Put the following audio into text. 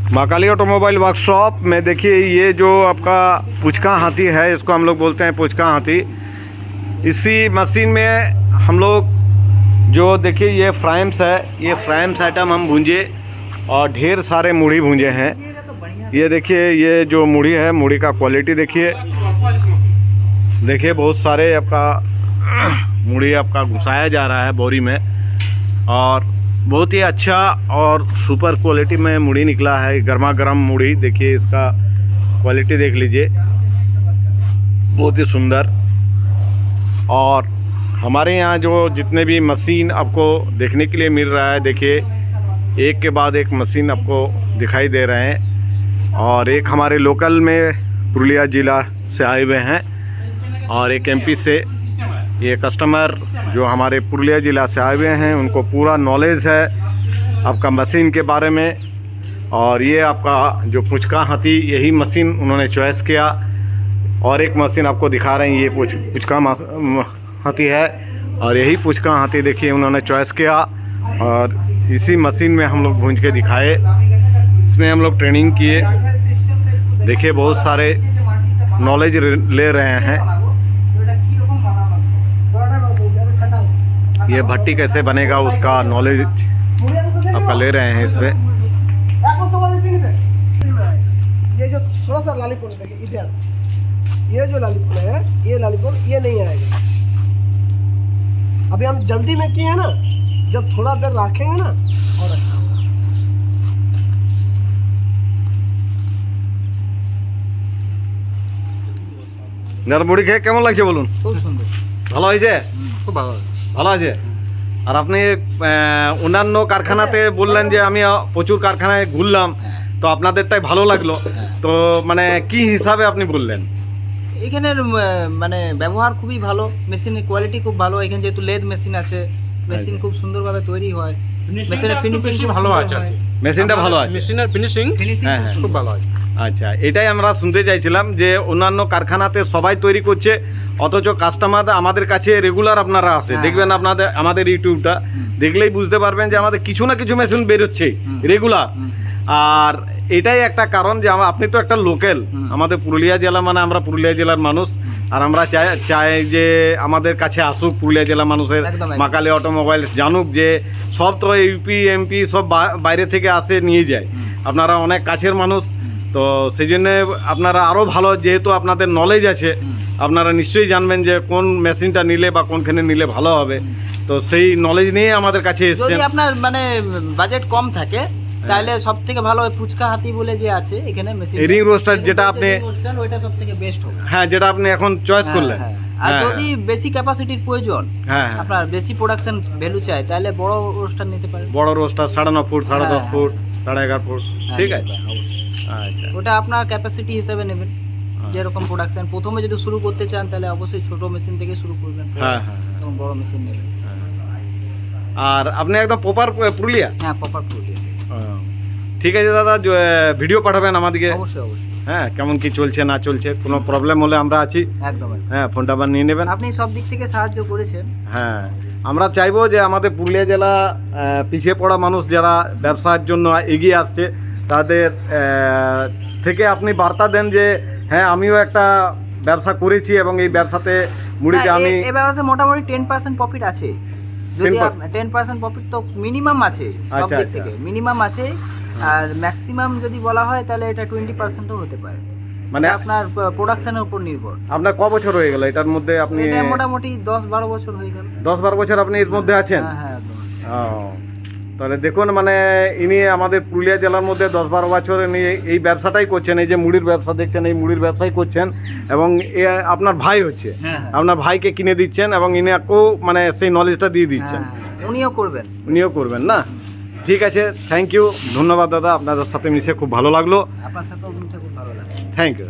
Mahakali automobile workshop में देखिए ये जो आपका पुचका हाथी है, इसको हम लोग बोलते हैं पुचका हाथी। इसी मशीन में हम लोग जो देखिए ये फ्राइम्स है, ये फ्राइम्स आइटम हम भूंजे और ढेर सारे मुड़ी भूंजे हैं। ये देखिए ये जो मुड़ी है, मुड़ी का क्वालिटी देखिए, देखिए बहुत सारे आपका मुड़ी आपका घुसाया जा रहा है बोरी में और बहुत ही अच्छा और सुपर क्वालिटी में मुड़ी निकला है। गर्मा गर्म मुड़ी, देखिए इसका क्वालिटी देख लीजिए, बहुत ही सुंदर। और हमारे यहाँ जो जितने भी मशीन आपको देखने के लिए मिल रहा है, देखिए एक के बाद एक मशीन आपको दिखाई दे रहे हैं। और एक हमारे लोकल में पुरुलिया ज़िला से आए हुए हैं और एक एमपी से। ये कस्टमर जो हमारे पुरुलिया ज़िला से आए हुए हैं, उनको पूरा नॉलेज है आपका मशीन के बारे में। और ये आपका जो पुचका हाथी, यही मशीन उन्होंने चॉइस किया। और एक मशीन आपको दिखा रहे हैं, ये पुचका हाथी है और यही पुचका हाथी देखिए उन्होंने चॉइस किया और इसी मशीन में हम लोग भूंज के दिखाए। इसमें हम लोग ट्रेनिंग किए, देखिए बहुत सारे नॉलेज ले रहे हैं। ये भट्टी कैसे बनेगा उसका नॉलेज आपका ले रहे हैं इसमें। ये जो थोड़ा सा लालीपुर देखिए इधर, ये जो लालीपुर है, ये लालीपुर ये नहीं आएगा। अभी हम जल्दी में किए हैं ना, जब थोड़ा देर रखेंगे ना और अच्छा होगा। মুড়ি খেয়ে কেমন লাগছে বলুন? খুব সুন্দর, ভালো হয়েছে? খুব ভালো, ভালো আছে। আর আপনি অন্যান্য কারখানাতে বললেন যে আমি প্রচুর কারখানায় ঘুরলাম, তো আপনাদেরটাই ভালো লাগলো, তো মানে কি হিসাবে আপনি বললেন? এখানের মানে ব্যবহার খুবই ভালো, মেশিনের কোয়ালিটি খুব ভালো। এখানে যেহেতু লেদ মেশিন আছে, মেশিন খুব সুন্দরভাবে তৈরি হয়, মেশিনের ফিনিশিং ভালো আছে। মেশিনটা ভালো আছে, মেশিনের ফিনিশিং হ্যাঁ হ্যাঁ খুব ভালো আছে। আচ্ছা, এটাই আমরা শুনতে চাইছিলাম যে অন্যান্য কারখানাতে সবাই তৈরি করছে, অথচ কাস্টমার আমাদের কাছে রেগুলার আপনারা আসে। দেখবেন আপনাদের আমাদের ইউটিউবটা দেখলেই বুঝতে পারবেন যে আমাদের কিছু না কিছু মেশিন বেরোচ্ছে রেগুলার। আর এটাই একটা কারণ যে আপনি তো একটা লোকাল, আমাদের পুরুলিয়া জেলা মানে আমরা পুরুলিয়া জেলার মানুষ, আর আমরা চাই যে আমাদের কাছে আসুক পুরুলিয়া জেলা মানুষের মাকালি অটোমোবাইল, জানুক যে সব তো ইউপি এমপি সব বাইরে থেকে আসে নিয়ে যায়। আপনারা অনেক কাছের মানুষ, তো সেই জন্যে আপনারা আরও ভালো, যেহেতু আপনাদের নলেজ আছে, আপনারা নিশ্চয়ই জানবেন যে কোন মেশিনটা নিলে বা কোনখানে নিলে ভালো হবে। তো সেই নলেজ নিয়ে আমাদের কাছে এসেছেন। যদি আপনার মানে বাজেট কম থাকে তাহলে সব থেকে ভালো পুচকা হাতি বলে যে আছে এখানে মেশিন, রিং রোস্টার যেটা আপনি, ওইটা সব থেকে বেস্ট হবে। হ্যাঁ যেটা আপনি এখন চয়েস করলেন। আর যদি বেশি ক্যাপাসিটির প্রয়োজন, হ্যাঁ আপনার বেশি প্রোডাকশন ভ্যালু চাই, তাহলে বড় রোস্টার নিতে পারেন। বড় রোস্টার 9.5 ফুট, 10.5 ফুট, 11.5 ফুট, ঠিক আছে। আচ্ছা, ওটা আপনার ক্যাপাসিটি হিসেবে নেবেন, যেরকম প্রোডাকশন। প্রথমে যদি শুরু করতে চান তাহলে অবশ্যই ছোট মেশিন থেকে শুরু করবেন, হ্যাঁ হ্যাঁ, তখন বড় মেশিন নেবেন। আর আপনি একদম প্রপার পুরুলিয়া? হ্যাঁ, প্রপার পুরুলিয়া। ঠিক আছে দাদা, ভিডিও পাঠাবেন আমাদেরকে। অবশ্যই অবশ্যই, হ্যাঁ কেমন কি চলছে না চলছে, কোনো প্রবলেম হলে আমরা আছি। একদম। হ্যাঁ, ফোনটা আবার নিয়ে নেবেন। আপনি সব দিক থেকে সাহায্য করেছেন। হ্যাঁ, আমরা চাইবো যে আমাদের পুরুলিয়া জেলা পিছিয়ে পড়া মানুষ যারা ব্যবসার জন্য এগিয়ে আসছে, তাদের থেকে আপনি বার্তা দেন যে হ্যাঁ আমিও একটা ব্যবসা করেছি এবং এই ব্যবসাতে মুড়িতে আমি এই ব্যবসা মোটামুটি 10% প্রফিট আছে। যদি 10% প্রফিট তো মিনিমাম আছে, সব দিক থেকে মিনিমাম আছে। আর ম্যাক্সিমাম যদি বলা হয় তাহলে এটা 20%ও হতে পারে, মানে আপনার প্রোডাকশনের উপর নির্ভর। আপনার ক বছর হয়ে গেল এটার মধ্যে? আপনি মোটামুটি 10-12 বছর হয়ে গেল। 10-12 বছর আপনি এর মধ্যে আছেন? হ্যাঁ একদম। তাহলে দেখুন, মানে ইনি আমাদের পুরুলিয়া জেলার মধ্যে 10-12 বছর ইনি এই ব্যবসাটাই করছেন। এই যে মুড়ির ব্যবসা দেখছেন, এই মুড়ির ব্যবসাই করছেন এবং আপনার ভাই হচ্ছে, আপনার ভাইকে কিনে দিচ্ছেন এবং ইনাকেও মানে সেই নলেজটা দিয়ে দিচ্ছেন। উনিও করবেন না? ঠিক আছে, থ্যাংক ইউ, ধন্যবাদ দাদা, আপনাদের সাথে মিশে খুব ভালো লাগলো। আপনার সাথেও মিশে খুব ভালো লাগলো, থ্যাংক ইউ।